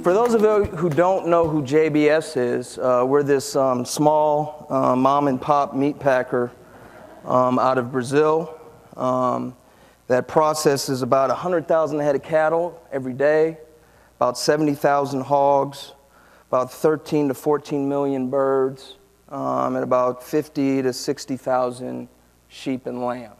For those of you who don't know who JBS is, we're this small mom and pop meat packer out of Brazil that processes about 100,000 head of cattle every day, about 70,000 hogs, about 13 to 14 million birds, and about 50 to 60,000 sheep and lamb.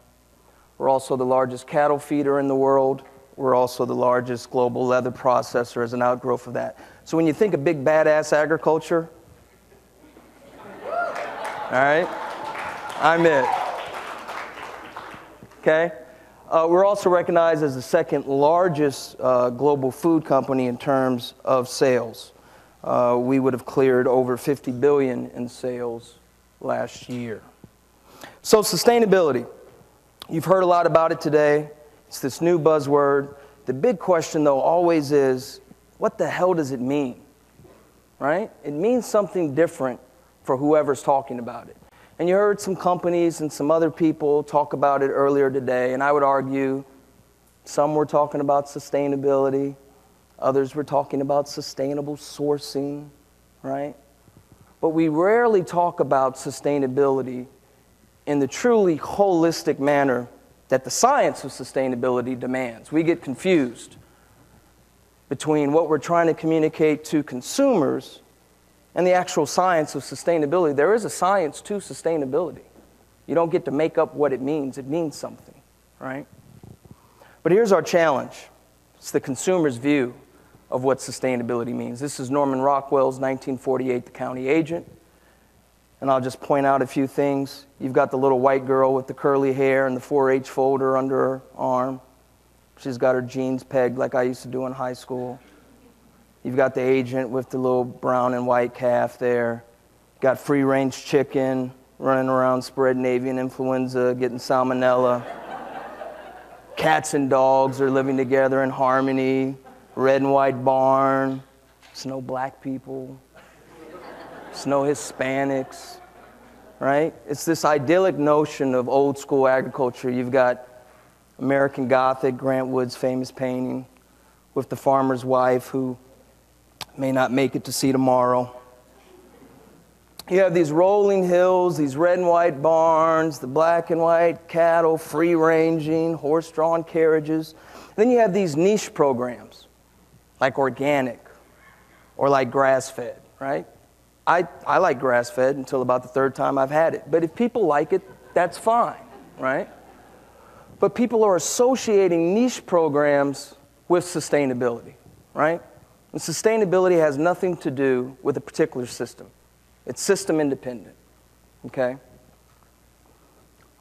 We're also the largest cattle feeder in the world. We're also the largest global leather processor as an outgrowth of that. So when you think of big badass agriculture, all right, I'm it. Okay? We're also recognized as the second largest global food company in terms of sales. We would have cleared over 50 billion in sales last year. So sustainability. You've heard a lot about it today. It's this new buzzword. The big question, though, always is, what the hell does it mean? Right? It means something different for whoever's talking about it. And you heard some companies and some other people talk about it earlier today, and I would argue some were talking about sustainability, others were talking about sustainable sourcing, right? But we rarely talk about sustainability in the truly holistic manner that the science of sustainability demands. We get confused between what we're trying to communicate to consumers and the actual science of sustainability. There is a science to sustainability. You don't get to make up what it means something, right? But here's our challenge. It's the consumer's view of what sustainability means. This is Norman Rockwell's 1948 The County Agent. And I'll just point out a few things. You've got the little white girl with the curly hair and the 4-H folder under her arm. She's got her jeans pegged like I used to do in high school. You've got the agent with the little brown and white calf there. Got free-range chicken running around spreading avian influenza, getting salmonella. Cats and dogs are living together in harmony. Red and white barn. There's no black people. There's no Hispanics, right? It's this idyllic notion of old school agriculture. You've got American Gothic, Grant Wood's famous painting, with the farmer's wife who may not make it to see tomorrow. You have these rolling hills, these red and white barns, the black and white cattle, free-ranging, horse-drawn carriages. And then you have these niche programs, like organic or like grass-fed, right? I like grass-fed until about the third time I've had it. But if people like it, that's fine, right? But people are associating niche programs with sustainability, right? And sustainability has nothing to do with a particular system. It's system independent, okay?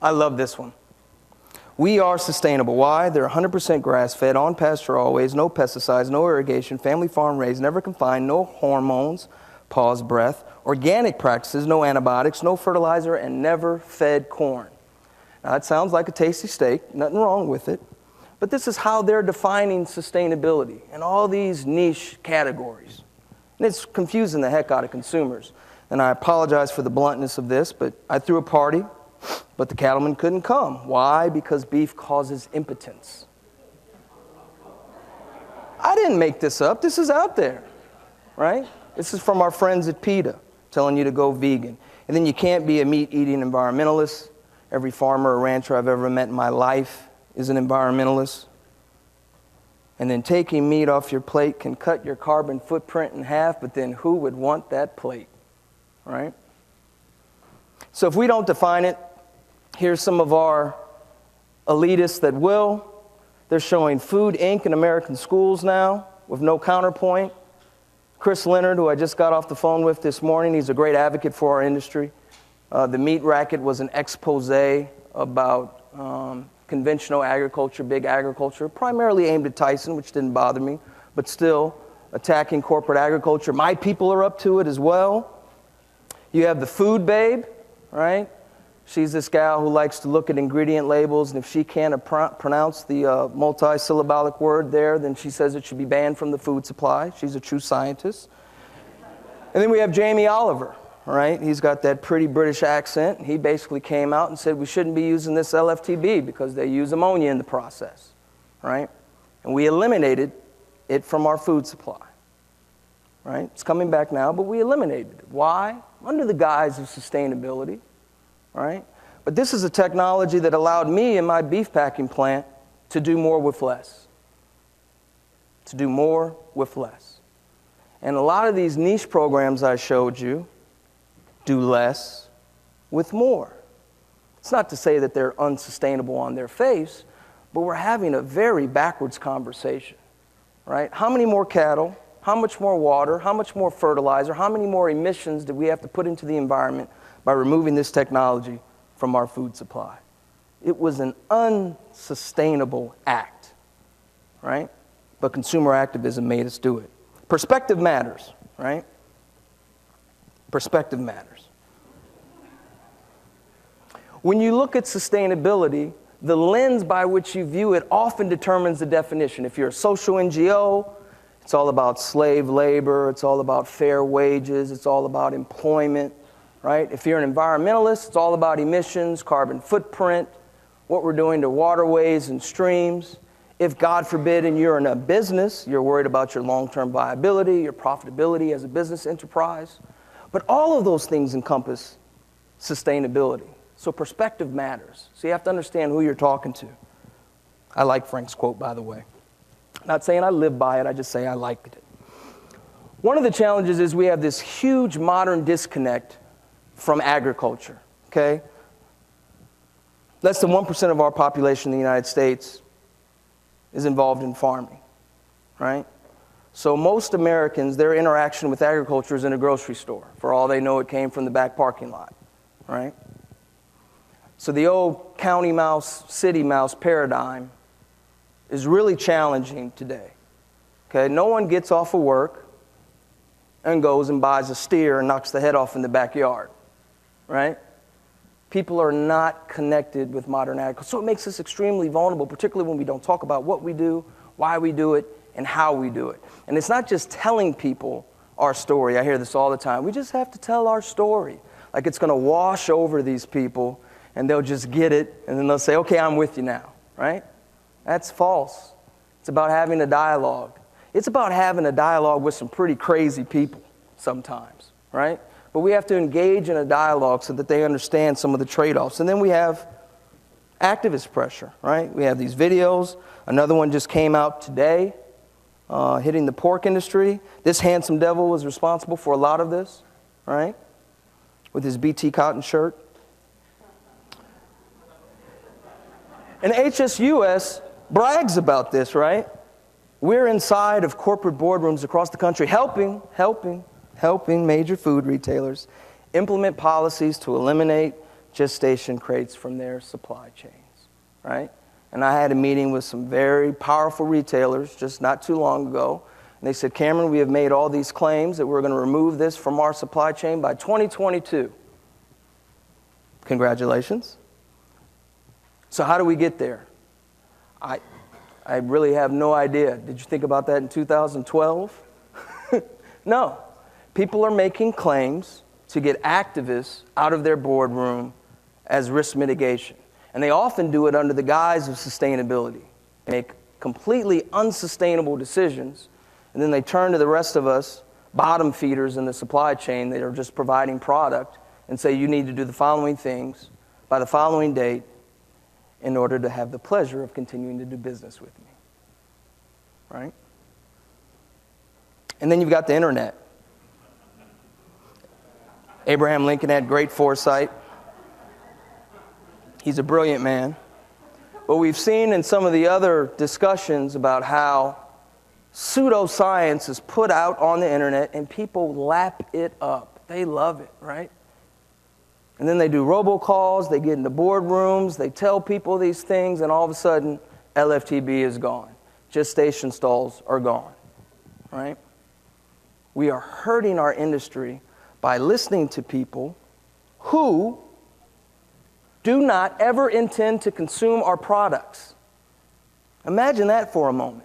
I love this one. We are sustainable. Why? They're 100% grass-fed, on pasture always, no pesticides, no irrigation, family farm raised, never confined, no hormones, pause breath, organic practices, no antibiotics, no fertilizer, and never fed corn. Now, it sounds like a tasty steak, nothing wrong with it, but this is how they're defining sustainability in all these niche categories. And it's confusing the heck out of consumers. And I apologize for the bluntness of this, but I threw a party, but the cattlemen couldn't come. Why? Because beef causes impotence. I didn't make this up. This is out there, right? This is from our friends at PETA, telling you to go vegan. And then you can't be a meat-eating environmentalist. Every farmer or rancher I've ever met in my life is an environmentalist. And then taking meat off your plate can cut your carbon footprint in half, but then who would want that plate, right? So if we don't define it, here's some of our elitists that will. They're showing Food Inc. in American schools now with no counterpoint. Chris Leonard, who I just got off the phone with this morning, he's a great advocate for our industry. The Meat Racket was an expose about conventional agriculture, big agriculture, primarily aimed at Tyson, which didn't bother me, but still attacking corporate agriculture. My people are up to it as well. You have the Food Babe, right? She's this gal who likes to look at ingredient labels, and if she can't pronounce the multi-syllabic word there, then she says it should be banned from the food supply. She's a true scientist. And then we have Jamie Oliver, right? He's got that pretty British accent. He basically came out and said we shouldn't be using this LFTB because they use ammonia in the process, right? And we eliminated it from our food supply. right? It's coming back now, but we eliminated it. Why? Under the guise of sustainability, right? But this is a technology that allowed me in my beef packing plant to do more with less. To do more with less. And a lot of these niche programs I showed you do less with more. It's not to say that they're unsustainable on their face, but we're having a very backwards conversation, right? How many more cattle, how much more water, how much more fertilizer, how many more emissions do we have to put into the environment by removing this technology from our food supply? It was an unsustainable act, right? But consumer activism made us do it. Perspective matters, right? Perspective matters. When you look at sustainability, the lens by which you view it often determines the definition. If you're a social NGO, it's all about slave labor, it's all about fair wages, it's all about employment, right? If you're an environmentalist, it's all about emissions, carbon footprint, what we're doing to waterways and streams. If, God forbid, and you're in a business, you're worried about your long-term viability, your profitability as a business enterprise. But all of those things encompass sustainability. So perspective matters. So you have to understand who you're talking to. I like Frank's quote, by the way. Not saying I live by it, I just say I liked it. One of the challenges is we have this huge modern disconnect from agriculture, okay? Less than 1% of our population in the United States is involved in farming, right? So most Americans, their interaction with agriculture is in a grocery store. For all they know, it came from the back parking lot, right? So the old county mouse, city mouse paradigm is really challenging today, okay? No one gets off of work and goes and buys a steer and knocks the head off in the backyard, right? People are not connected with modern agriculture. So it makes us extremely vulnerable, particularly when we don't talk about what we do, why we do it, and how we do it. And it's not just telling people our story. I hear this all the time. We just have to tell our story. Like it's going to wash over these people, and they'll just get it, and then they'll say, okay, I'm with you now, right? That's false. It's about having a dialogue. It's about having a dialogue with some pretty crazy people sometimes, right? But we have to engage in a dialogue so that they understand some of the trade-offs. And then we have activist pressure, right? We have these videos. Another one just came out today, hitting the pork industry. This handsome devil was responsible for a lot of this, right? With his BT cotton shirt. And HSUS brags about this, right? We're inside of corporate boardrooms across the country helping major food retailers implement policies to eliminate gestation crates from their supply chains, right? And I had a meeting with some very powerful retailers just not too long ago. And they said, Cameron, we have made all these claims that we're going to remove this from our supply chain by 2022. Congratulations. So how do we get there? I really have no idea. Did you think about that in 2012? No. People are making claims to get activists out of their boardroom as risk mitigation. And they often do it under the guise of sustainability. They make completely unsustainable decisions, and then they turn to the rest of us, bottom feeders in the supply chain that are just providing product, and say you need to do the following things by the following date in order to have the pleasure of continuing to do business with me, right? And then you've got the internet. Abraham Lincoln had great foresight. He's a brilliant man. But we've seen in some of the other discussions about how pseudoscience is put out on the internet and people lap it up. They love it, right? And then they do robocalls, they get into boardrooms, they tell people these things, and all of a sudden, LFTB is gone. Gestation stalls are gone, right? We are hurting our industry by listening to people who do not ever intend to consume our products. Imagine that for a moment.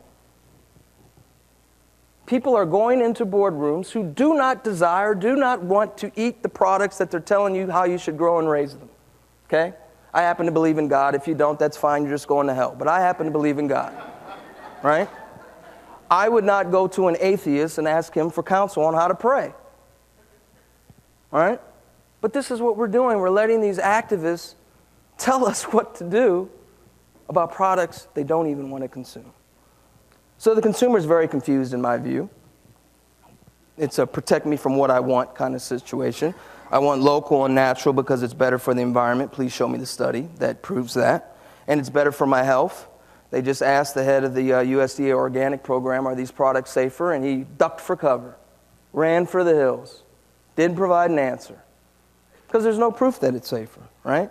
People are going into boardrooms who do not desire, do not want to eat the products that they're telling you how you should grow and raise them. Okay? I happen to believe in God. If you don't, that's fine. You're just going to hell. But I happen to believe in God. Right? I would not go to an atheist and ask him for counsel on how to pray. All right? But this is what we're doing. We're letting these activists tell us what to do about products they don't even want to consume. So the consumer is very confused in my view. It's a protect me from what I want kind of situation. I want local and natural because it's better for the environment. Please show me the study that proves that. And it's better for my health. They just asked the head of the USDA organic program, are these products safer? And he ducked for cover, ran for the hills, didn't provide an answer. Because there's no proof that it's safer, right?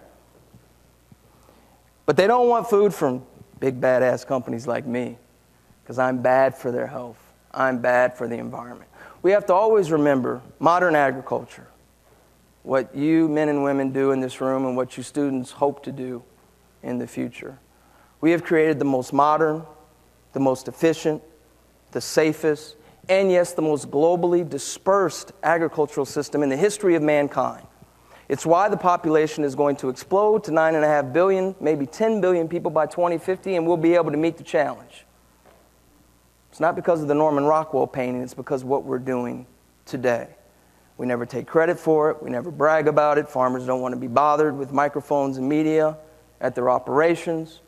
But they don't want food from big badass companies like me, because I'm bad for their health. I'm bad for the environment. We have to always remember modern agriculture, what you men and women do in this room and what you students hope to do in the future. We have created the most modern, the most efficient, the safest, and yes, the most globally dispersed agricultural system in the history of mankind. It's why the population is going to explode to 9.5 billion, maybe 10 billion people by 2050, and we'll be able to meet the challenge. It's not because of the Norman Rockwell painting, it's because of what we're doing today. We never take credit for it, we never brag about it. Farmers don't want to be bothered with microphones and media at their operations.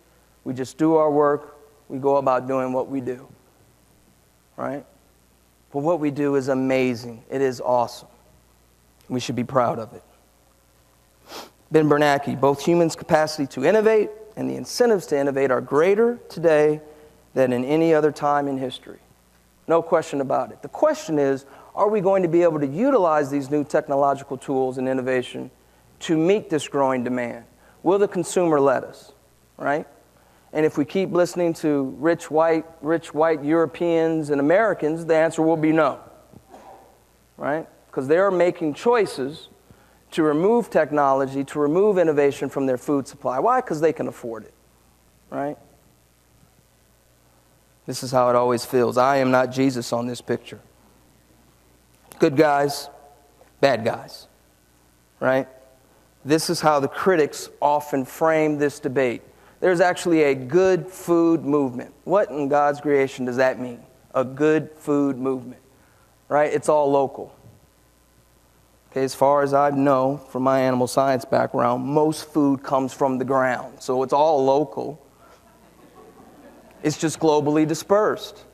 We just do our work, we go about doing what we do, right? But what we do is amazing, it is awesome. We should be proud of it. Ben Bernanke, both humans' capacity to innovate and the incentives to innovate are greater today than in any other time in history. No question about it. The question is, are we going to be able to utilize these new technological tools and innovation to meet this growing demand? Will the consumer let us, right? And if we keep listening to rich white Europeans and Americans, the answer will be no, right? Because they are making choices to remove technology, to remove innovation from their food supply. Why? Because they can afford it, right? This is how it always feels. I am not Jesus on this picture. Good guys, bad guys, right? This is how the critics often frame this debate. There's actually a good food movement. What in God's creation does that mean? A good food movement, right? It's all local. Okay, as far as I know from my animal science background, most food comes from the ground, so it's all local. It's just globally dispersed,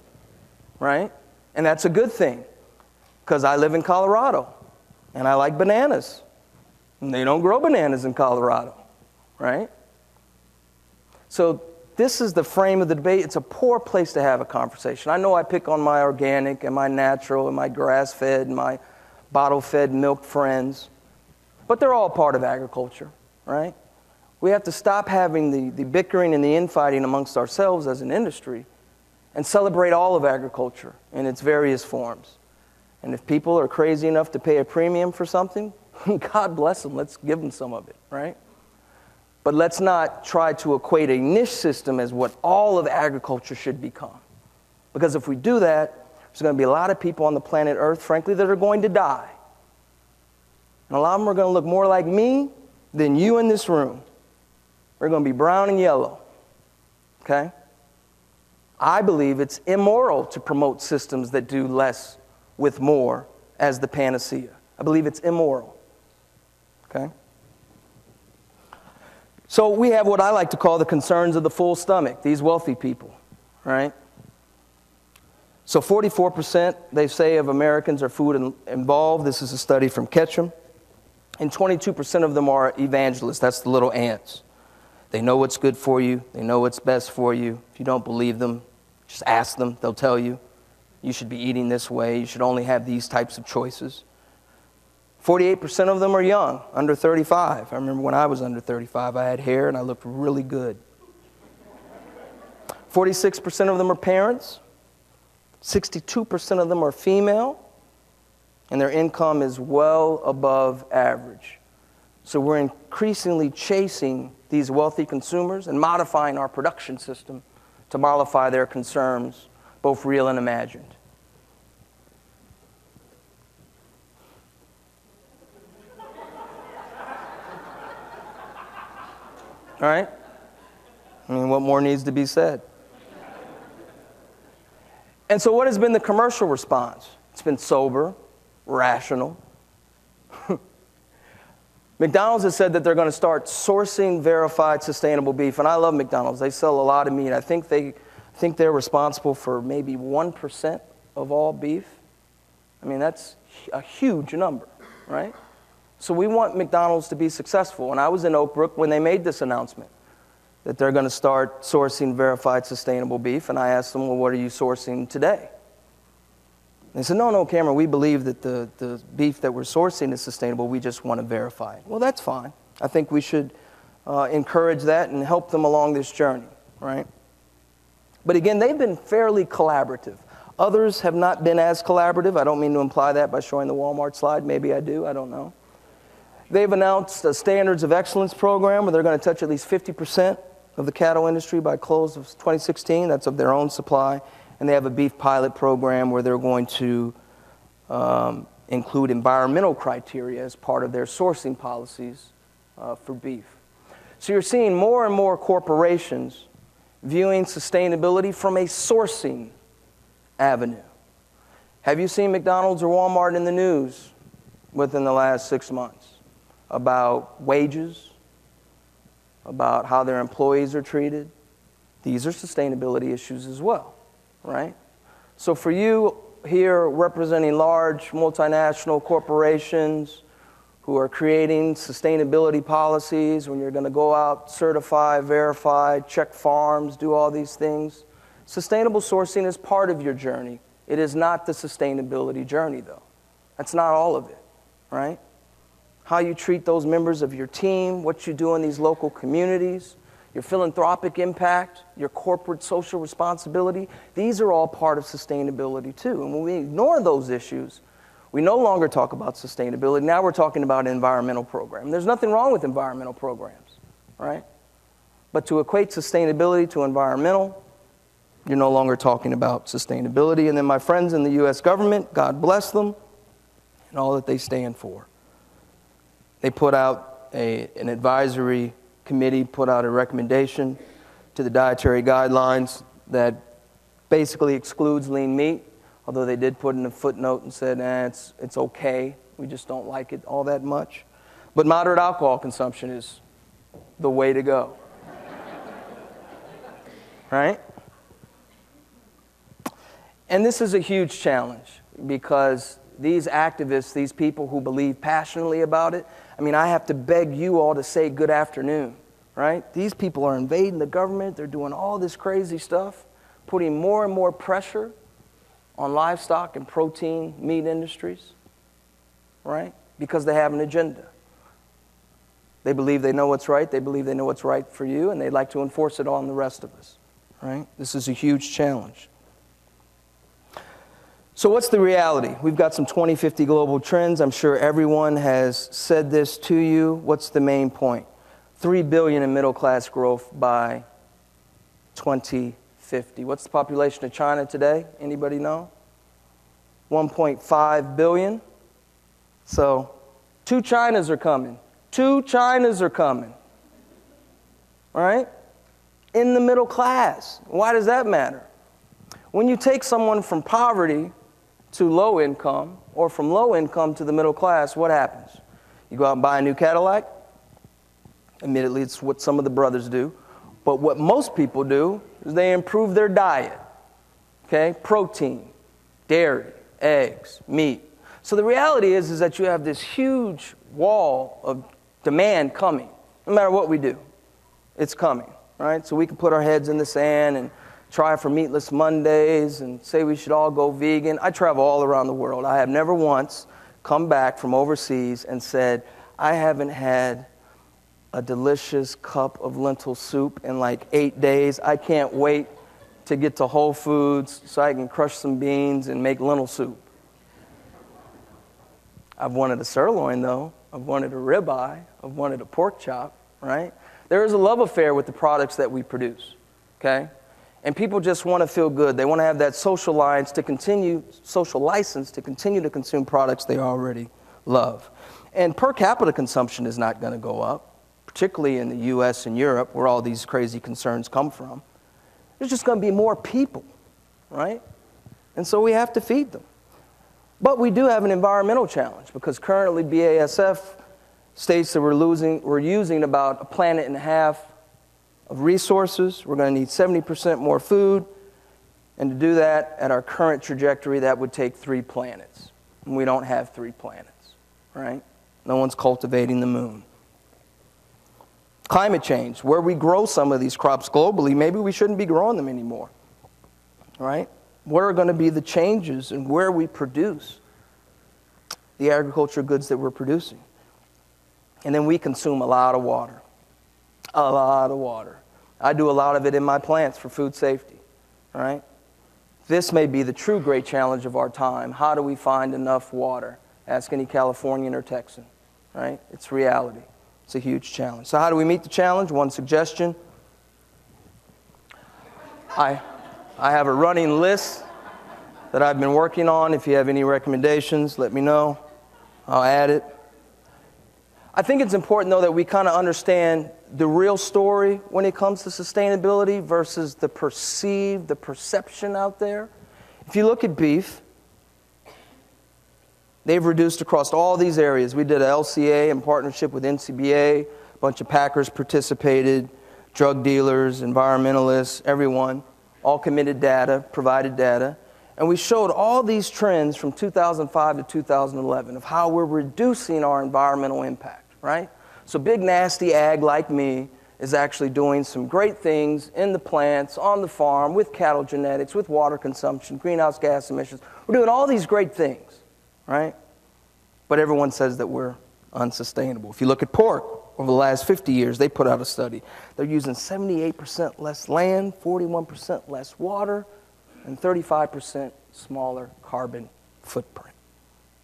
right? And that's a good thing, because I live in Colorado, and I like bananas. And they don't grow bananas in Colorado, right? So this is the frame of the debate. It's a poor place to have a conversation. I know I pick on my organic and my natural and my grass-fed and my bottle-fed milk friends, but they're all part of agriculture, right? We have to stop having the bickering and the infighting amongst ourselves as an industry and celebrate all of agriculture in its various forms. And if people are crazy enough to pay a premium for something, God bless them, let's give them some of it, right? But let's not try to equate a niche system as what all of agriculture should become. Because if we do that, there's going to be a lot of people on the planet Earth, frankly, that are going to die. And a lot of them are going to look more like me than you in this room. We're going to be brown and yellow, okay? I believe it's immoral to promote systems that do less with more as the panacea. I believe it's immoral, okay? So we have what I like to call the concerns of the full stomach, these wealthy people, right? So 44%, they say, of Americans are food involved. This is a study from Ketchum. And 22% of them are evangelists. That's the little ants. They know what's good for you. They know what's best for you. If you don't believe them, just ask them. They'll tell you. You should be eating this way. You should only have these types of choices. 48% of them are young, under 35. I remember when I was under 35, I had hair and I looked really good. 46% of them are parents. 62% of them are female. And their income is well above average. So we're increasingly chasing these wealthy consumers and modifying our production system to mollify their concerns, both real and imagined. All right? I mean, what more needs to be said? And so what has been the commercial response? It's been sober, rational. McDonald's has said that they're going to start sourcing verified sustainable beef. And I love McDonald's. They sell a lot of meat. I think they're responsible for maybe 1% of all beef. I mean, that's a huge number, right? So we want McDonald's to be successful. And I was in Oak Brook when they made this announcement that they're going to start sourcing verified sustainable beef. And I asked them, well, what are you sourcing today? They said, no, Cameron, we believe that the beef that we're sourcing is sustainable. We just want to verify it. Well, that's fine. I think we should encourage that and help them along this journey, right? But again, they've been fairly collaborative. Others have not been as collaborative. I don't mean to imply that by showing the Walmart slide. Maybe I do. I don't know. They've announced a Standards of Excellence program where they're going to touch at least 50% of the cattle industry by close of 2016. That's of their own supply. And they have a beef pilot program where they're going to include environmental criteria as part of their sourcing policies for beef. So you're seeing more and more corporations viewing sustainability from a sourcing avenue. Have you seen McDonald's or Walmart in the news within the last 6 months about wages, about how their employees are treated? These are sustainability issues as well. Right? So for you here representing large multinational corporations who are creating sustainability policies, when you're going to go out, certify, verify, check farms, do all these things, sustainable sourcing is part of your journey. It is not the sustainability journey, though. That's not all of it, right? How you treat those members of your team, what you do in these local communities, your philanthropic impact, your corporate social responsibility, these are all part of sustainability too. And when we ignore those issues, we no longer talk about sustainability. Now we're talking about an environmental program. There's nothing wrong with environmental programs, right? But to equate sustainability to environmental, you're no longer talking about sustainability. And then my friends in the U.S. government, God bless them, and all that they stand for. They put out an advisory committee put out a recommendation to the dietary guidelines that basically excludes lean meat, although they did put in a footnote and said, it's okay, we just don't like it all that much. But moderate alcohol consumption is the way to go. Right? And this is a huge challenge because these activists, these people who believe passionately about it, I mean, I have to beg you all to say good afternoon, right? These people are invading the government. They're doing all this crazy stuff, putting more and more pressure on livestock and protein meat industries, right? Because they have an agenda. They believe they know what's right. They believe they know what's right for you, and they'd like to enforce it on the rest of us, right? This is a huge challenge. So what's the reality? We've got some 2050 global trends. I'm sure everyone has said this to you. What's the main point? 3 billion in middle class growth by 2050. What's the population of China today? Anybody know? 1.5 billion. So 2 Chinas are coming. 2 Chinas are coming. All right? In the middle class. Why does that matter? When you take someone from poverty to low income, or from low income to the middle class, what happens? You go out and buy a new Cadillac. Admittedly, it's what some of the brothers do. But what most people do is they improve their diet. Okay? Protein, dairy, eggs, meat. So the reality is that you have this huge wall of demand coming. No matter what we do, it's coming, right? So we can put our heads in the sand and try for Meatless Mondays and say we should all go vegan. I travel all around the world. I have never once come back from overseas and said, I haven't had a delicious cup of lentil soup in like 8 days. I can't wait to get to Whole Foods so I can crush some beans and make lentil soup. I've wanted a sirloin, though. I've wanted a ribeye. I've wanted a pork chop, right? There is a love affair with the products that we produce, okay? And people just want to feel good. They want to have that social license to continue to consume products they already love. And per capita consumption is not going to go up, particularly in the U.S. and Europe, where all these crazy concerns come from. There's just going to be more people, right? And so we have to feed them. But we do have an environmental challenge because currently BASF states that we're using about 1.5 planets of resources. We're going to need 70% more food. And to do that at our current trajectory, that would take 3 planets. And we don't have 3 planets, right? No one's cultivating the moon. Climate change, where we grow some of these crops globally, maybe we shouldn't be growing them anymore, right? What are going to be the changes in where we produce the agricultural goods that we're producing? And then we consume a lot of water, a lot of water. I do a lot of it in my plants for food safety, all right? This may be the true great challenge of our time. How do we find enough water? Ask any Californian or Texan, right? It's reality. It's a huge challenge. So how do we meet the challenge? One suggestion. I have a running list that I've been working on. If you have any recommendations, let me know. I'll add it. I think it's important, though, that we kind of understand the real story when it comes to sustainability versus the perception out there. If you look at beef, they've reduced across all these areas. We did a LCA in partnership with NCBA. A bunch of packers participated, drug dealers, environmentalists, everyone, all committed data, provided data. And we showed all these trends from 2005 to 2011 of how we're reducing our environmental impact, right? So big, nasty ag like me is actually doing some great things in the plants, on the farm, with cattle genetics, with water consumption, greenhouse gas emissions. We're doing all these great things, right? But everyone says that we're unsustainable. If you look at pork, over the last 50 years, they put out a study. They're using 78% less land, 41% less water, and 35% smaller carbon footprint,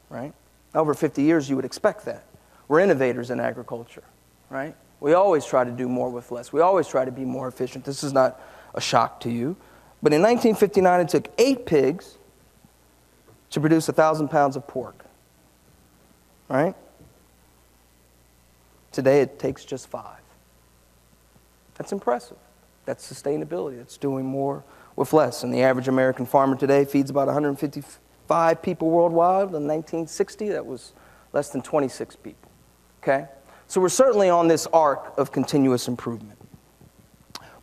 right? Over 50 years, you would expect that. We're innovators in agriculture, right? We always try to do more with less. We always try to be more efficient. This is not a shock to you. But in 1959, it took 8 pigs to produce 1,000 pounds of pork, right? Today, it takes just 5. That's impressive. That's sustainability. That's doing more with less. And the average American farmer today feeds about 155 people worldwide. In 1960, that was less than 26 people, okay? So we're certainly on this arc of continuous improvement.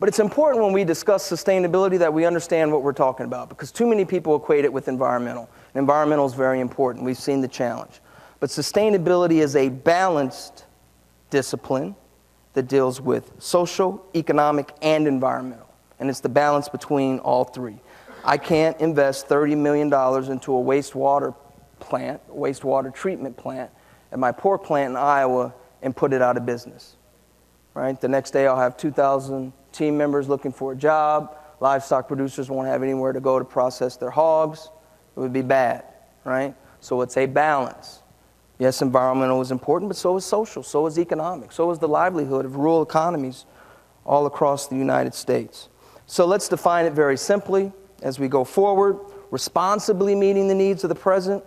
But it's important when we discuss sustainability that we understand what we're talking about, because too many people equate it with environmental. And environmental is very important. We've seen the challenge. But sustainability is a balanced discipline that deals with social, economic, and environmental. And it's the balance between all 3. I can't invest $30 million into a wastewater plant, wastewater treatment plant, at my pork plant in Iowa and put it out of business, right? The next day I'll have 2,000 team members looking for a job. Livestock producers won't have anywhere to go to process their hogs. It would be bad, right? So it's a balance. Yes, environmental is important, but so is social, so is economic, so is the livelihood of rural economies all across the United States. So let's define it very simply as we go forward, responsibly meeting the needs of the present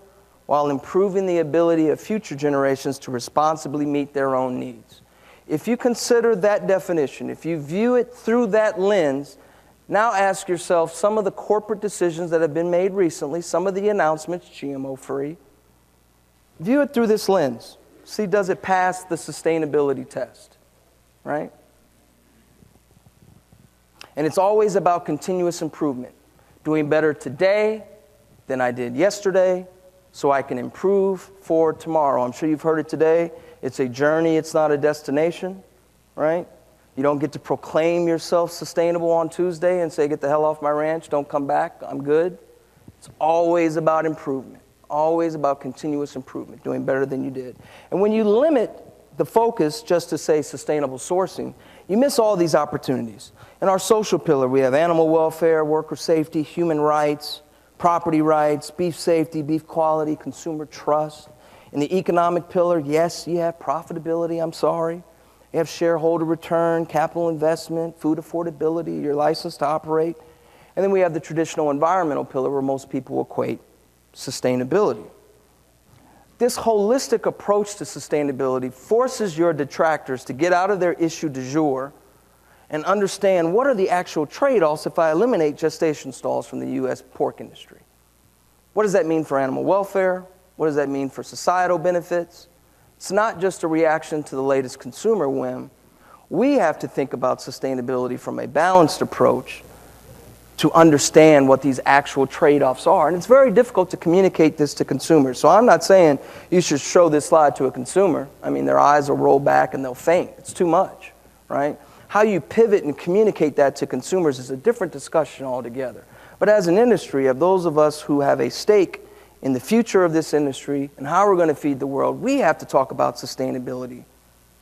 while improving the ability of future generations to responsibly meet their own needs. If you consider that definition, if you view it through that lens, now ask yourself some of the corporate decisions that have been made recently, some of the announcements, GMO-free. View it through this lens. See, does it pass the sustainability test, right? And it's always about continuous improvement, doing better today than I did yesterday so I can improve for tomorrow. I'm sure you've heard it today. It's a journey, it's not a destination, right? You don't get to proclaim yourself sustainable on Tuesday and say, get the hell off my ranch, don't come back, I'm good. It's always about improvement, always about continuous improvement, doing better than you did. And when you limit the focus just to say sustainable sourcing, you miss all these opportunities. In our social pillar, we have animal welfare, worker safety, human rights, property rights, beef safety, beef quality, consumer trust. In the economic pillar, yes, you have profitability, I'm sorry. You have shareholder return, capital investment, food affordability, your license to operate. And then we have the traditional environmental pillar where most people equate sustainability. This holistic approach to sustainability forces your detractors to get out of their issue du jour and understand what are the actual trade-offs if I eliminate gestation stalls from the U.S. pork industry. What does that mean for animal welfare? What does that mean for societal benefits? It's not just a reaction to the latest consumer whim. We have to think about sustainability from a balanced approach to understand what these actual trade-offs are. And it's very difficult to communicate this to consumers. So I'm not saying you should show this slide to a consumer. I mean, their eyes will roll back and they'll faint. It's too much, right? How you pivot and communicate that to consumers is a different discussion altogether. But as an industry, of those of us who have a stake in the future of this industry and how we're going to feed the world, we have to talk about sustainability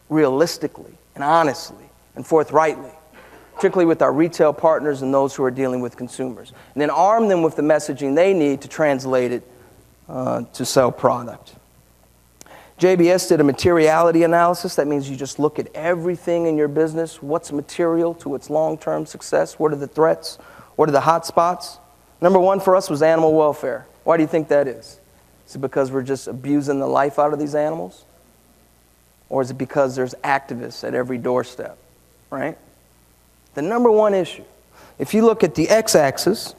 realistically and honestly and forthrightly, particularly with our retail partners and those who are dealing with consumers. And then arm them with the messaging they need to translate it to sell product. JBS did a materiality analysis. That means you just look at everything in your business. What's material to its long-term success? What are the threats? What are the hot spots? Number one for us was animal welfare. Why do you think that is? Is it because we're just abusing the life out of these animals? Or is it because there's activists at every doorstep, right? The number one issue. If you look at the x-axis,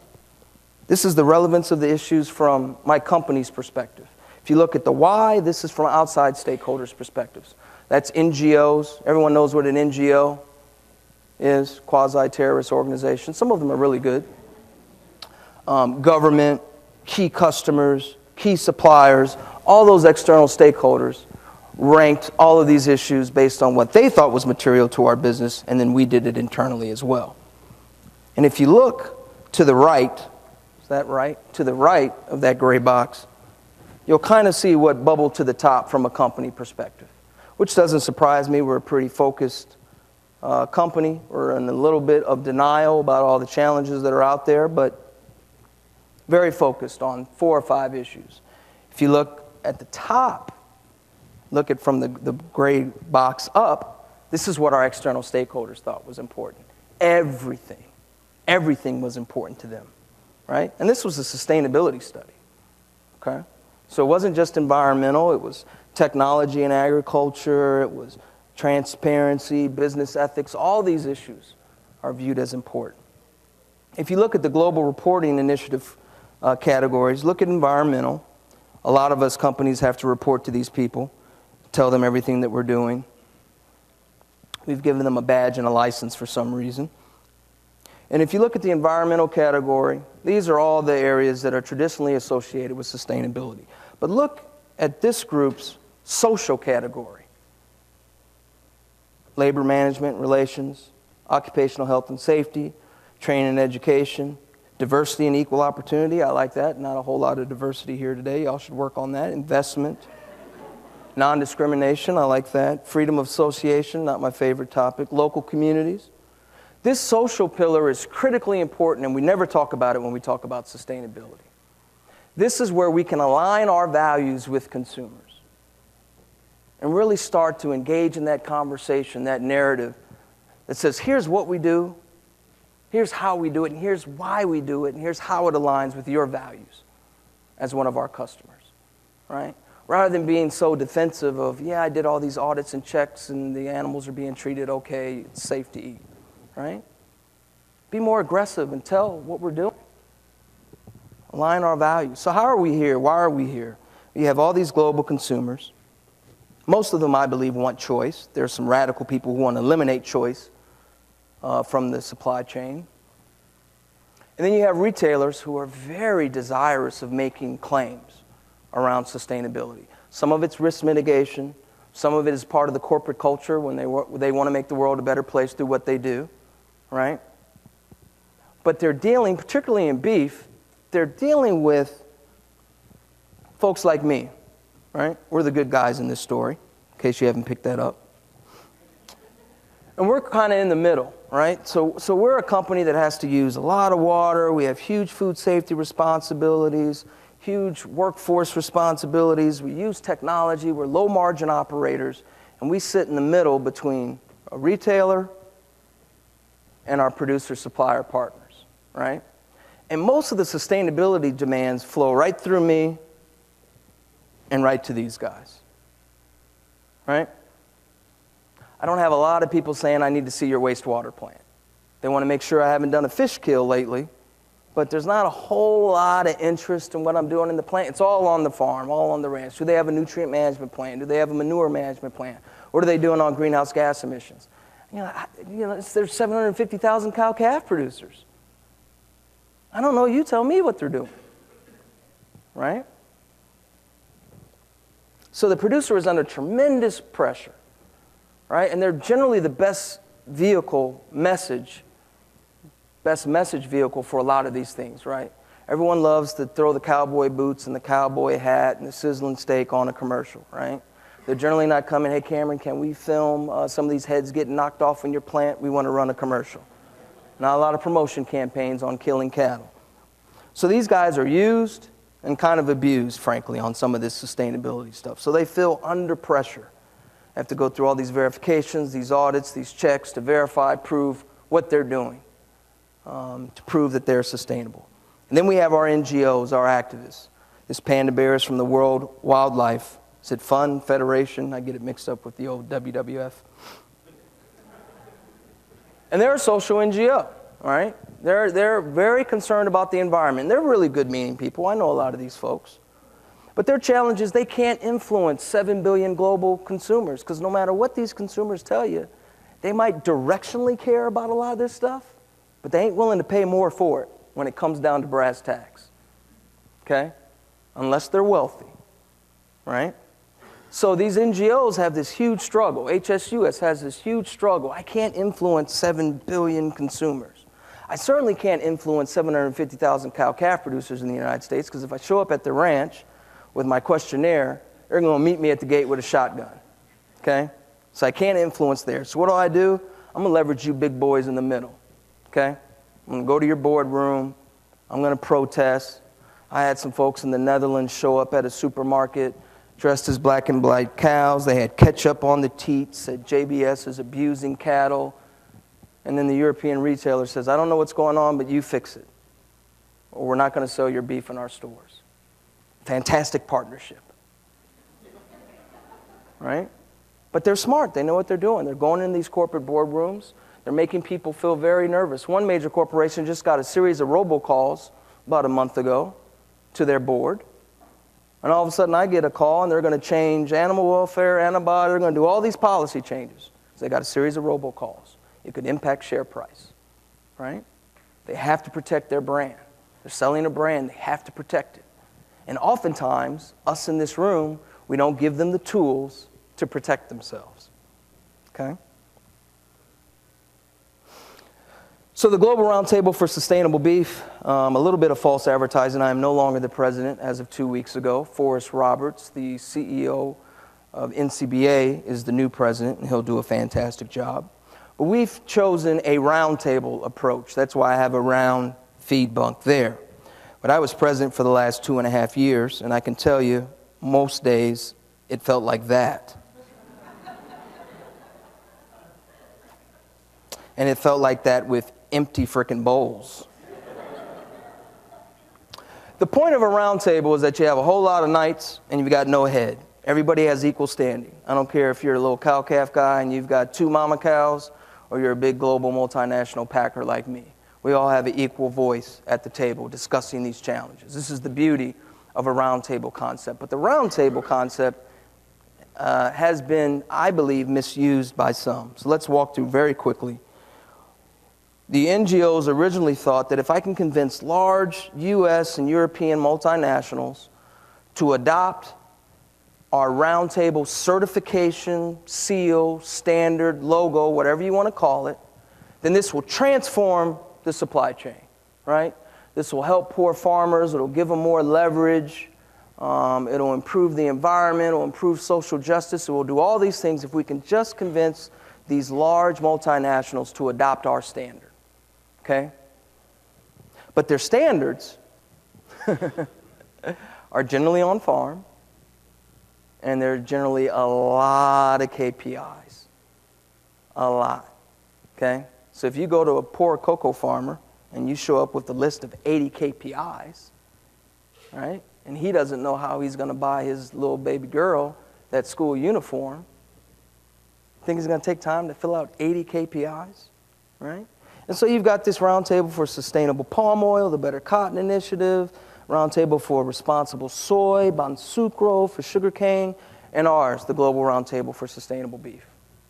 this is the relevance of the issues from my company's perspective. If you look at the Y, this is from outside stakeholders' perspectives. That's NGOs. Everyone knows what an NGO is, quasi-terrorist organization. Some of them are really good. Government, key customers, key suppliers, all those external stakeholders ranked all of these issues based on what they thought was material to our business, and then we did it internally as well. And if you look to the right, is that right? To the right of that gray box, you'll kind of see what bubbled to the top from a company perspective, which doesn't surprise me. We're a pretty focused company. We're in a little bit of denial about all the challenges that are out there, but very focused on 4 or 5 issues. If you look at the top, look at from the gray box up, this is what our external stakeholders thought was important. Everything was important to them, right? And this was a sustainability study, okay? So it wasn't just environmental, it was technology and agriculture, it was transparency, business ethics, all these issues are viewed as important. If you look at the Global Reporting Initiative categories, look at environmental. A lot of us companies have to report to these people, tell them everything that we're doing. We've given them a badge and a license for some reason. And if you look at the environmental category, these are all the areas that are traditionally associated with sustainability. But look at this group's social category. Labor management, relations, occupational health and safety, training and education, diversity and equal opportunity. I like that. Not a whole lot of diversity here today. Y'all should work on that. Investment. Non-discrimination. I like that. Freedom of association. Not my favorite topic. Local communities. This social pillar is critically important, and we never talk about it when we talk about sustainability. This is where we can align our values with consumers and really start to engage in that conversation, that narrative that says, here's what we do, here's how we do it, and here's why we do it, and here's how it aligns with your values as one of our customers, right? Rather than being so defensive of, yeah, I did all these audits and checks, and the animals are being treated okay, it's safe to eat, right? Be more aggressive and tell what we're doing. Align our values. So how are we here? Why are we here? You have all these global consumers. Most of them, I believe, want choice. There are some radical people who want to eliminate choice from the supply chain. And then you have retailers who are very desirous of making claims around sustainability. Some of it's risk mitigation. Some of it is part of the corporate culture when they want to make the world a better place through what they do, right? But they're dealing, particularly in beef, they're dealing with folks like me, right? We're the good guys in this story, in case you haven't picked that up. And we're kind of in the middle, right? So we're a company that has to use a lot of water. We have huge food safety responsibilities, huge workforce responsibilities. We use technology. We're low-margin operators. And we sit in the middle between a retailer and our producer-supplier partners, right? And most of the sustainability demands flow right through me and right to these guys, right? I don't have a lot of people saying I need to see your wastewater plant. They want to make sure I haven't done a fish kill lately, but there's not a whole lot of interest in what I'm doing in the plant. It's all on the farm, all on the ranch. Do they have a nutrient management plan? Do they have a manure management plan? What are they doing on greenhouse gas emissions? There's 750,000 cow-calf producers. I don't know. You tell me what they're doing, right? So the producer is under tremendous pressure, right? And they're generally the best message vehicle for a lot of these things, right? Everyone loves to throw the cowboy boots and the cowboy hat and the sizzling steak on a commercial, right? They're generally not coming, hey, Cameron, can we film some of these heads getting knocked off in your plant? We want to run a commercial. Not a lot of promotion campaigns on killing cattle. So these guys are used and kind of abused, frankly, on some of this sustainability stuff. So they feel under pressure. They have to go through all these verifications, these audits, these checks to verify, prove what they're doing, to prove that they're sustainable. And then we have our NGOs, our activists. This Panda Bear is from the World Wildlife, is it Fund Federation? I get it mixed up with the old WWF. And they're a social NGO, all right? They're very concerned about the environment. They're really good-meaning people. I know a lot of these folks. But their challenge is they can't influence 7 billion global consumers, because no matter what these consumers tell you, they might directionally care about a lot of this stuff, but they ain't willing to pay more for it when it comes down to brass tacks, okay? Unless they're wealthy, right? So these NGOs have this huge struggle. HSUS has this huge struggle. I can't influence 7 billion consumers. I certainly can't influence 750,000 cow-calf producers in the United States, because if I show up at the ranch with my questionnaire, they're going to meet me at the gate with a shotgun, okay? So I can't influence there. So what do? I'm going to leverage you big boys in the middle, okay? I'm going to go to your boardroom. I'm going to protest. I had some folks in the Netherlands show up at a supermarket dressed as black and white cows. They had ketchup on the teats, said JBS is abusing cattle. And then the European retailer says, I don't know what's going on, but you fix it, or we're not going to sell your beef in our stores. Fantastic partnership, right? But they're smart. They know what they're doing. They're going in these corporate boardrooms. They're making people feel very nervous. One major corporation just got a series of robocalls about a month ago to their board. And all of a sudden I get a call, and they're going to change animal welfare, antibiotics. They're going to do all these policy changes. So they got a series of robocalls. It could impact share price, right? They have to protect their brand. They're selling a brand. They have to protect it. And oftentimes, us in this room, we don't give them the tools to protect themselves, okay? So the Global Roundtable for Sustainable Beef, a little bit of false advertising. I am no longer the president as of 2 weeks ago. Forrest Roberts, the CEO of NCBA, is the new president, and he'll do a fantastic job. But we've chosen a roundtable approach. That's why I have a round feed bunk there. But I was president for the last 2.5 years, and I can tell you, most days, it felt like that. And it felt like that with empty frickin' bowls. The point of a roundtable is that you have a whole lot of knights, and you've got no head. Everybody has equal standing. I don't care if you're a little cow-calf guy and you've got 2 mama cows, or you're a big global multinational packer like me. We all have an equal voice at the table discussing these challenges. This is the beauty of a roundtable concept. But the roundtable concept has been, I believe, misused by some. So let's walk through very quickly. The NGOs originally thought that if I can convince large U.S. and European multinationals to adopt our roundtable certification, seal, standard, logo, whatever you want to call it, then this will transform the supply chain, right? This will help poor farmers. It'll give them more leverage. It'll improve the environment. It'll improve social justice. It will do all these things if we can just convince these large multinationals to adopt our standard, okay? But their standards are generally on farm, and there are generally a lot of KPIs, a lot, okay? So if you go to a poor cocoa farmer and you show up with a list of 80 KPIs, right, and he doesn't know how he's going to buy his little baby girl that school uniform, think he's going to take time to fill out 80 KPIs, right? And so you've got this Roundtable for Sustainable Palm Oil, the Better Cotton Initiative, Roundtable for Responsible Soy, Bonsucro for sugarcane, and ours, the Global Roundtable for Sustainable Beef,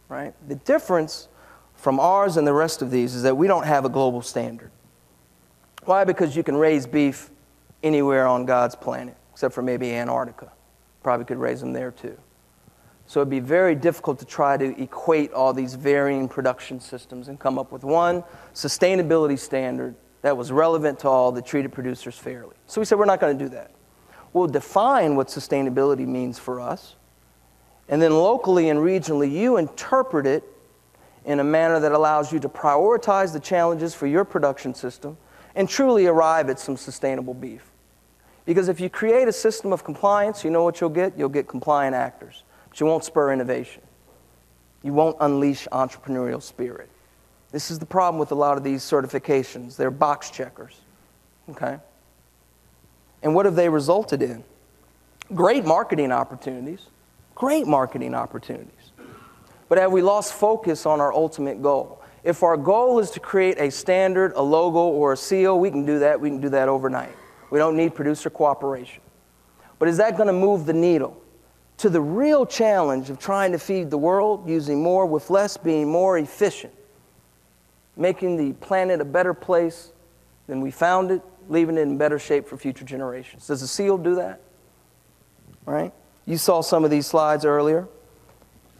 right? The difference from ours and the rest of these is that we don't have a global standard. Why? Because you can raise beef anywhere on God's planet, except for maybe Antarctica. Probably could raise them there too. So it'd be very difficult to try to equate all these varying production systems and come up with one sustainability standard that was relevant to all that treated producers fairly. So we said we're not going to do that. We'll define what sustainability means for us, and then locally and regionally you interpret it in a manner that allows you to prioritize the challenges for your production system and truly arrive at some sustainable beef. Because if you create a system of compliance, you know what you'll get? You'll get compliant actors. But you won't spur innovation. You won't unleash entrepreneurial spirit. This is the problem with a lot of these certifications. They're box checkers, okay? And what have they resulted in? Great marketing opportunities. Great marketing opportunities. But have we lost focus on our ultimate goal? If our goal is to create a standard, a logo, or a seal, we can do that. We can do that overnight. We don't need producer cooperation. But is that going to move the needle to the real challenge of trying to feed the world, using more with less, being more efficient, making the planet a better place than we found it, leaving it in better shape for future generations? Does a seal do that? Right? You saw some of these slides earlier.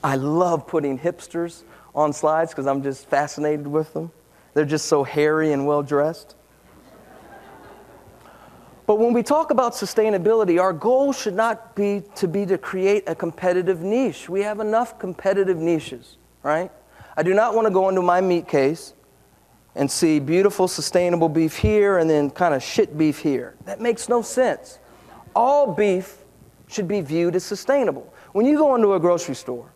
I love putting hipsters on slides because I'm just fascinated with them. They're just so hairy and well-dressed. But when we talk about sustainability, our goal should not be to create a competitive niche. We have enough competitive niches, right? I do not want to go into my meat case and see beautiful, sustainable beef here and then kind of shit beef here. That makes no sense. All beef should be viewed as sustainable. When you go into a grocery store,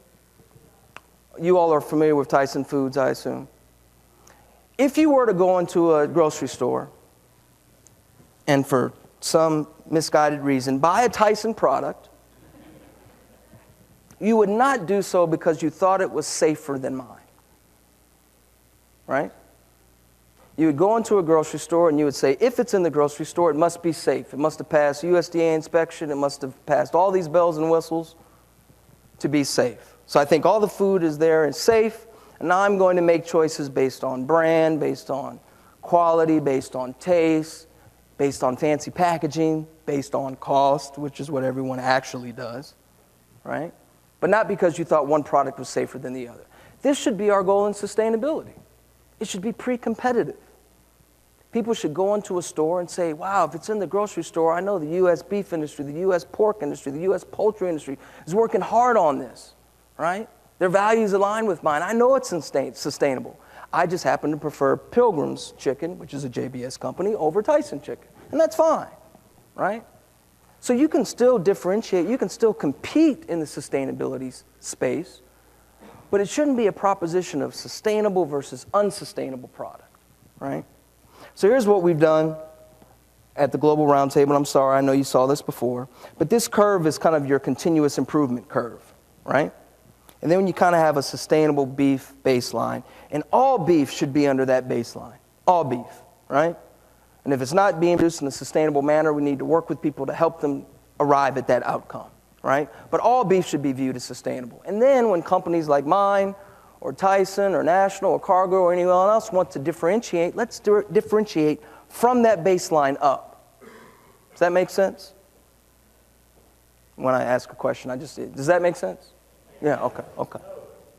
you all are familiar with Tyson Foods, I assume. If you were to go into a grocery store and for some misguided reason buy a Tyson product, you would not do so because you thought it was safer than mine, right? You would go into a grocery store and you would say, if it's in the grocery store, it must be safe. It must have passed USDA inspection. It must have passed all these bells and whistles to be safe. So I think all the food is there and safe, and now I'm going to make choices based on brand, based on quality, based on taste, based on fancy packaging, based on cost, which is what everyone actually does, right? But not because you thought one product was safer than the other. This should be our goal in sustainability. It should be pre-competitive. People should go into a store and say, wow, if it's in the grocery store, I know the U.S. beef industry, the U.S. pork industry, the U.S. poultry industry is working hard on this, right? Their values align with mine. I know it's sustainable. I just happen to prefer Pilgrim's Chicken, which is a JBS company, over Tyson Chicken. And that's fine, right? So you can still differentiate. You can still compete in the sustainability space, but it shouldn't be a proposition of sustainable versus unsustainable product, right? So here's what we've done at the Global Roundtable. I'm sorry, I know you saw this before, but this curve is kind of your continuous improvement curve, right? And then when you kind of have a sustainable beef baseline, and all beef should be under that baseline, all beef, right? And if it's not being produced in a sustainable manner, we need to work with people to help them arrive at that outcome, right? But all beef should be viewed as sustainable. And then when companies like mine, or Tyson, or National, or Cargo, or anyone else want to differentiate, let's differentiate from that baseline up. Does that make sense? When I ask a question, does that make sense? Yeah, okay.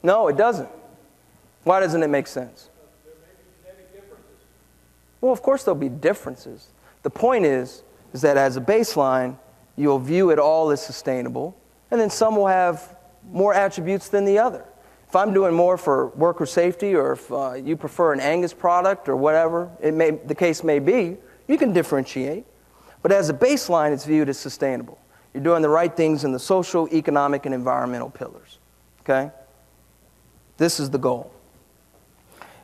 No, it doesn't. Why doesn't it make sense? There may be genetic differences. Well, of course there'll be differences. The point is that as a baseline, you'll view it all as sustainable, and then some will have more attributes than the other. If I'm doing more for worker safety, or if you prefer an Angus product or whatever the case may be, you can differentiate. But as a baseline, it's viewed as sustainable. You're doing the right things in the social, economic, and environmental pillars, okay? This is the goal.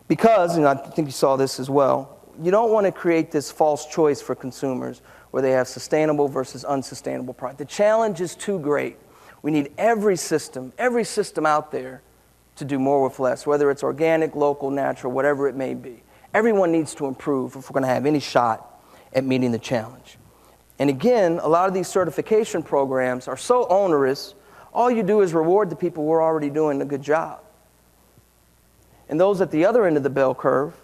Because, and I think you saw this as well, you don't want to create this false choice for consumers where they have sustainable versus unsustainable product. The challenge is too great. We need every system out there to do more with less, whether it's organic, local, natural, whatever it may be. Everyone needs to improve if we're going to have any shot at meeting the challenge. And again, a lot of these certification programs are so onerous, all you do is reward the people who are already doing a good job. And those at the other end of the bell curve,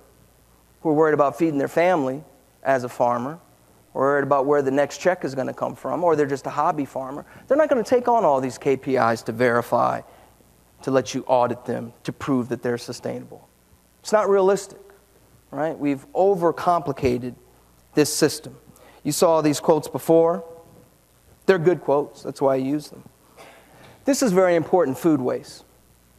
who are worried about feeding their family as a farmer, or worried about where the next check is going to come from, or they're just a hobby farmer, they're not going to take on all these KPIs to verify, to let you audit them, to prove that they're sustainable. It's not realistic, right? We've overcomplicated this system. You saw these quotes before. They're good quotes. That's why I use them. This is very important, food waste.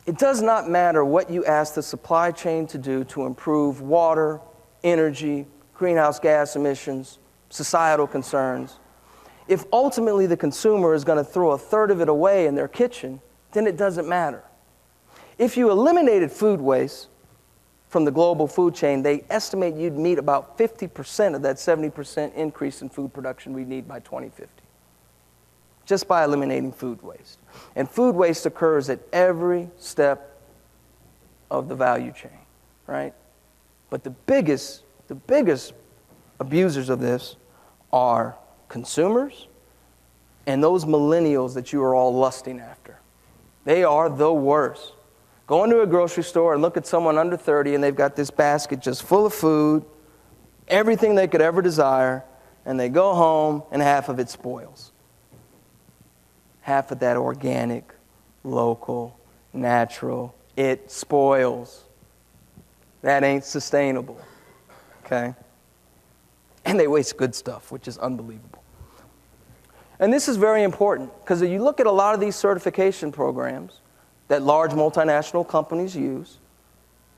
It does not matter what you ask the supply chain to do to improve water, energy, greenhouse gas emissions, societal concerns. If ultimately the consumer is going to throw a third of it away in their kitchen, then it doesn't matter. If you eliminated food waste from the global food chain, they estimate you'd meet about 50% of that 70% increase in food production we need by 2050, just by eliminating food waste. And food waste occurs at every step of the value chain, right? But the biggest abusers of this are consumers and those millennials that you are all lusting after. They are the worst. Go into a grocery store and look at someone under 30 and they've got this basket just full of food, everything they could ever desire, and they go home and half of it spoils. Half of that organic, local, natural, it spoils. That ain't sustainable, okay? And they waste good stuff, which is unbelievable. And this is very important, because if you look at a lot of these certification programs that large multinational companies use,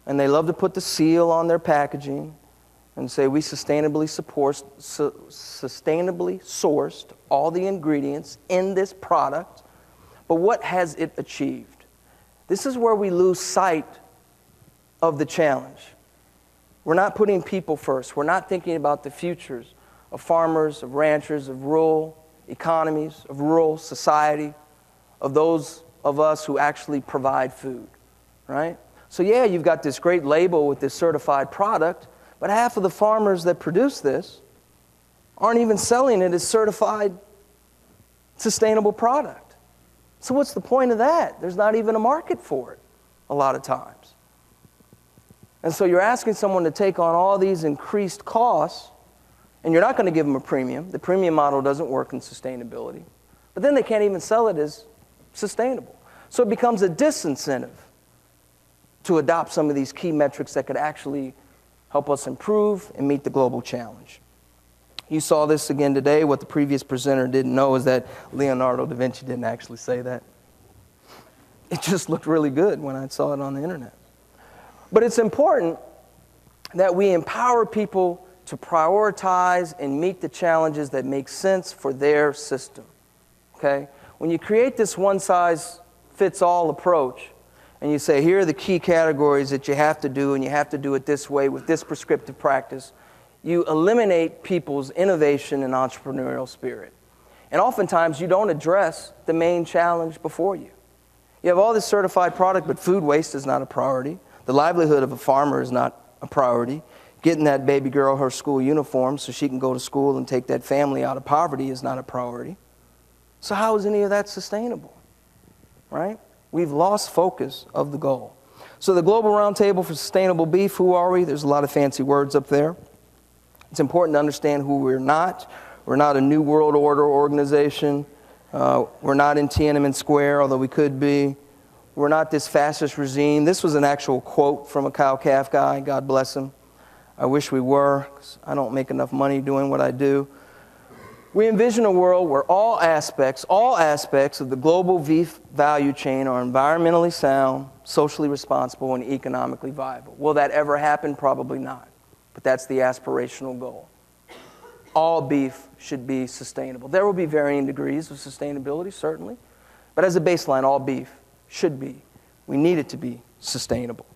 and they love to put the seal on their packaging and say we sustainably sourced all the ingredients in this product, but what has it achieved? This is where we lose sight of the challenge. We're not putting people first. We're not thinking about the futures of farmers, of ranchers, of rural economies, of rural society, of those of us who actually provide food, right? So yeah, you've got this great label with this certified product, but half of the farmers that produce this aren't even selling it as certified sustainable product. So what's the point of that? There's not even a market for it a lot of times. And so you're asking someone to take on all these increased costs, and you're not going to give them a premium. The premium model doesn't work in sustainability. But then they can't even sell it as sustainable. So it becomes a disincentive to adopt some of these key metrics that could actually help us improve and meet the global challenge. You saw this again today. What the previous presenter didn't know is that Leonardo da Vinci didn't actually say that. It just looked really good when I saw it on the internet. But it's important that we empower people to prioritize and meet the challenges that make sense for their system, okay? When you create this one-size-fits-all approach, and you say, here are the key categories that you have to do, and you have to do it this way with this prescriptive practice, you eliminate people's innovation and entrepreneurial spirit. And oftentimes, you don't address the main challenge before you. You have all this certified product, but food waste is not a priority. The livelihood of a farmer is not a priority. Getting that baby girl her school uniform so she can go to school and take that family out of poverty is not a priority. So how is any of that sustainable, right? We've lost focus of the goal. So the Global Roundtable for Sustainable Beef, who are we? There's a lot of fancy words up there. It's important to understand who we're not. We're not a New World Order organization. We're not in Tiananmen Square, although we could be. We're not this fascist regime. This was an actual quote from a cow-calf guy, God bless him. I wish we were, 'cause I don't make enough money doing what I do. We envision a world where all aspects of the global beef value chain are environmentally sound, socially responsible, and economically viable. Will that ever happen? Probably not. But that's the aspirational goal. All beef should be sustainable. There will be varying degrees of sustainability, certainly. But as a baseline, all beef should be. We need it to be sustainable.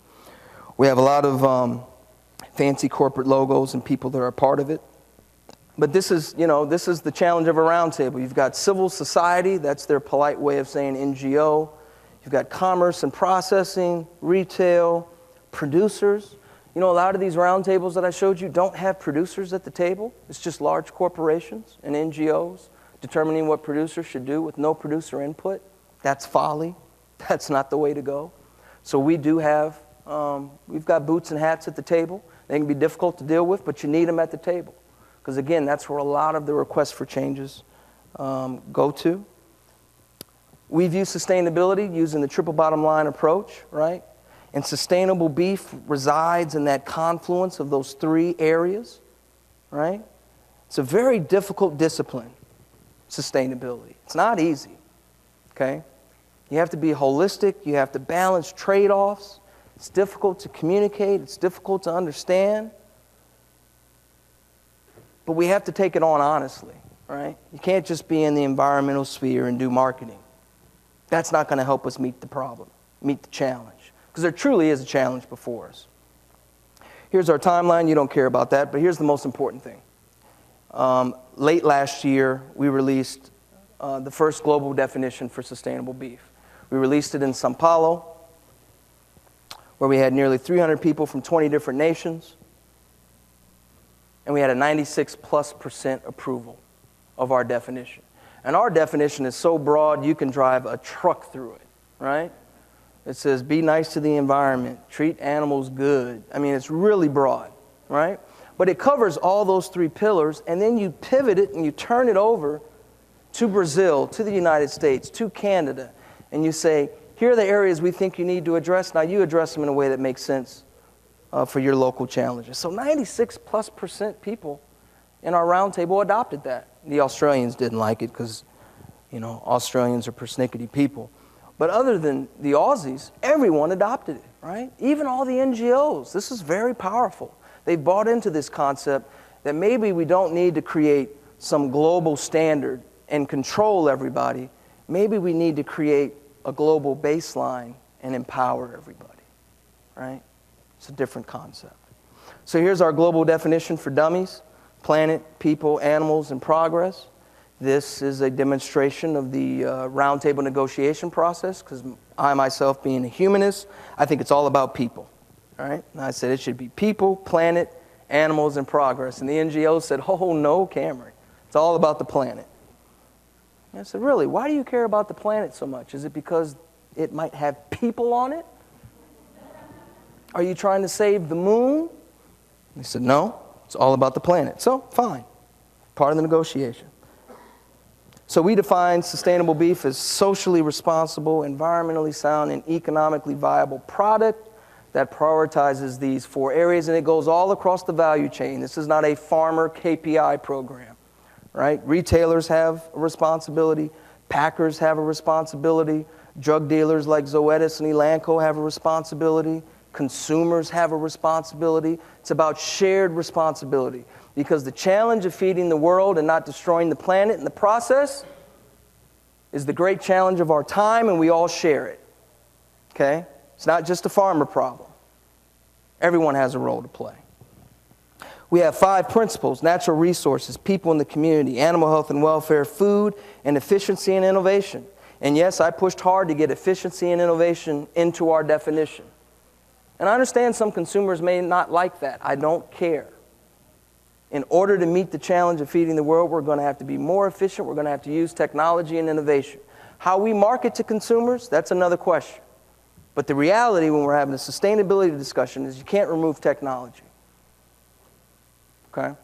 We have a lot of fancy corporate logos and people that are a part of it. But this is the challenge of a roundtable. You've got civil society, that's their polite way of saying NGO. You've got commerce and processing, retail, producers. You know, a lot of these roundtables that I showed you don't have producers at the table. It's just large corporations and NGOs determining what producers should do with no producer input. That's folly. That's not the way to go. So we do have, we've got boots and hats at the table. They can be difficult to deal with, but you need them at the table. Because again, that's where a lot of the requests for changes go to. We view sustainability using the triple bottom line approach, right? And sustainable beef resides in that confluence of those three areas, right? It's a very difficult discipline, sustainability. It's not easy, okay? You have to be holistic. You have to balance trade-offs. It's difficult to communicate. It's difficult to understand. But we have to take it on honestly, right? You can't just be in the environmental sphere and do marketing. That's not going to help us meet the problem, meet the challenge. Because there truly is a challenge before us. Here's our timeline. You don't care about that, but here's the most important thing. Late last year, we released the first global definition for sustainable beef. We released it in Sao Paulo, where we had nearly 300 people from 20 different nations, and we had a 96+% approval of our definition. And our definition is so broad, you can drive a truck through it, right? It says, be nice to the environment, treat animals good. I mean, it's really broad, right? But it covers all those three pillars, and then you pivot it and you turn it over to Brazil, to the United States, to Canada, and you say, here are the areas we think you need to address. Now you address them in a way that makes sense for your local challenges. So 96+% people in our roundtable adopted that. The Australians didn't like it because, you know, Australians are persnickety people. But other than the Aussies, everyone adopted it, right? Even all the NGOs. This is very powerful. They bought into this concept that maybe we don't need to create some global standard and control everybody. Maybe we need to create a global baseline and empower everybody, right? It's a different concept. So here's our global definition for dummies: planet, people, animals, and progress. This is a demonstration of the roundtable negotiation process, because I myself, being a humanist, I think it's all about people, all right? And I said it should be people, planet, animals, and progress. And the NGO said, oh, no, Cameron, it's all about the planet. And I said, really, why do you care about the planet so much? Is it because it might have people on it? Are you trying to save the moon? He said, no, it's all about the planet. So, fine, part of the negotiation. So we define sustainable beef as socially responsible, environmentally sound, and economically viable product that prioritizes these four areas, and it goes all across the value chain. This is not a farmer KPI program, right? Retailers have a responsibility. Packers have a responsibility. Drug dealers like Zoetis and Elanco have a responsibility. Consumers have a responsibility. It's about shared responsibility, because the challenge of feeding the world and not destroying the planet in the process is the great challenge of our time, and we all share it, okay? It's not just a farmer problem. Everyone has a role to play. We have 5 principles: natural resources, people in the community, animal health and welfare, food, and efficiency and innovation. And yes, I pushed hard to get efficiency and innovation into our definition. And I understand some consumers may not like that. I don't care. In order to meet the challenge of feeding the world, we're going to have to be more efficient. We're going to have to use technology and innovation. How we market to consumers, that's another question. But the reality when we're having a sustainability discussion is you can't remove technology. Okay?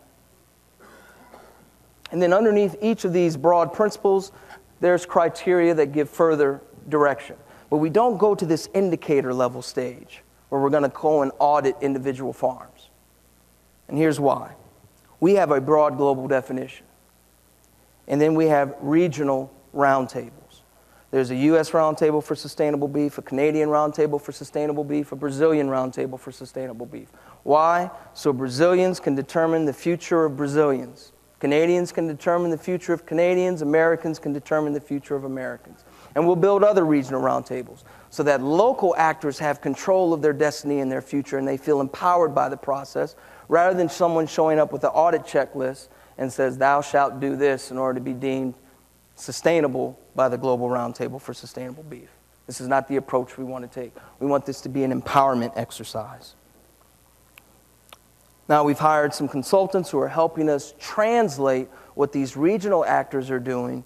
And then underneath each of these broad principles, there's criteria that give further direction. But we don't go to this indicator level stage where we're going to go and audit individual farms. And here's why. We have a broad global definition. And then we have regional roundtables. There's a U.S. roundtable for sustainable beef, a Canadian roundtable for sustainable beef, a Brazilian roundtable for sustainable beef. Why? So Brazilians can determine the future of Brazilians. Canadians can determine the future of Canadians. Americans can determine the future of Americans. And we'll build other regional roundtables so that local actors have control of their destiny and their future, and they feel empowered by the process, rather than someone showing up with an audit checklist and says, thou shalt do this in order to be deemed sustainable by the Global Roundtable for Sustainable Beef. This is not the approach we want to take. We want this to be an empowerment exercise. Now, we've hired some consultants who are helping us translate what these regional actors are doing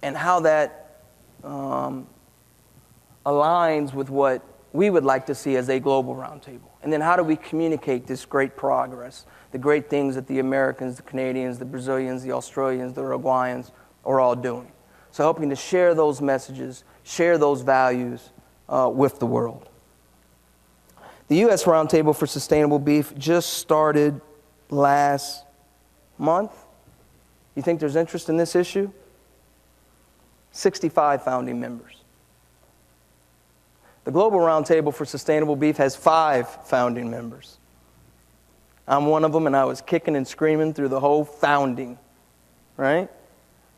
and how that aligns with what we would like to see as a global roundtable. And then how do we communicate this great progress, the great things that the Americans, the Canadians, the Brazilians, the Australians, the Uruguayans are all doing. So helping to share those messages, share those values with the world. The U.S. Roundtable for Sustainable Beef just started last month. You think there's interest in this issue? 65 founding members. The Global Roundtable for Sustainable Beef has 5 founding members. I'm one of them, and I was kicking and screaming through the whole founding, right?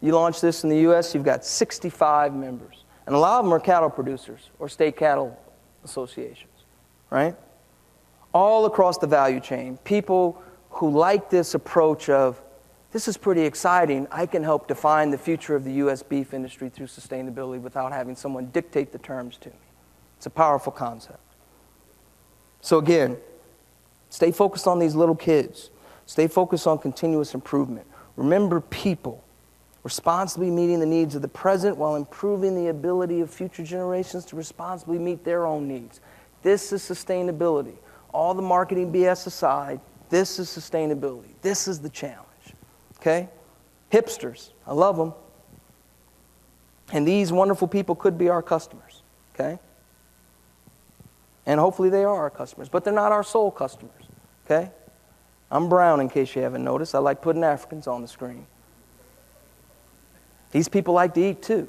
You launch this in the U.S., you've got 65 members. And a lot of them are cattle producers or state cattle associations, right? All across the value chain, people who like this approach of, this is pretty exciting, I can help define the future of the U.S. beef industry through sustainability without having someone dictate the terms to me. It's a powerful concept. So again, stay focused on these little kids. Stay focused on continuous improvement. Remember people. Responsibly meeting the needs of the present while improving the ability of future generations to responsibly meet their own needs. This is sustainability. All the marketing BS aside, this is sustainability. This is the challenge. Okay? Hipsters, I love them. And these wonderful people could be our customers. Okay? And hopefully they are our customers, but they're not our sole customers. Okay? I'm brown, in case you haven't noticed. I like putting Africans on the screen. These people like to eat too,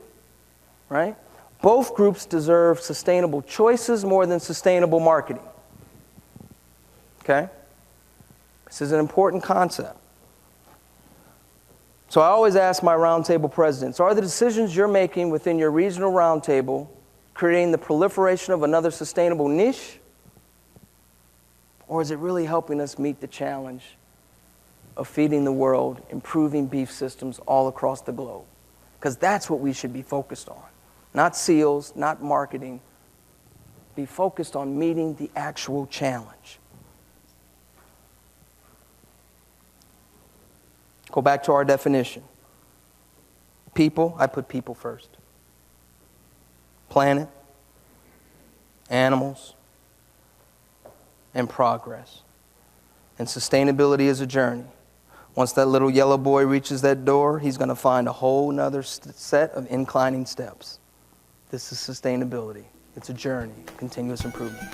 right? Both groups deserve sustainable choices more than sustainable marketing. Okay? This is an important concept. So I always ask my roundtable presidents, are the decisions you're making within your regional roundtable creating the proliferation of another sustainable niche? Or is it really helping us meet the challenge of feeding the world, improving beef systems all across the globe? Because that's what we should be focused on. Not seals, not marketing. Be focused on meeting the actual challenge. Go back to our definition. People, I put people first. Planet, animals, and progress. And sustainability is a journey. Once that little yellow boy reaches that door, he's going to find a whole nother set of inclining steps. This is sustainability. It's a journey, continuous improvement.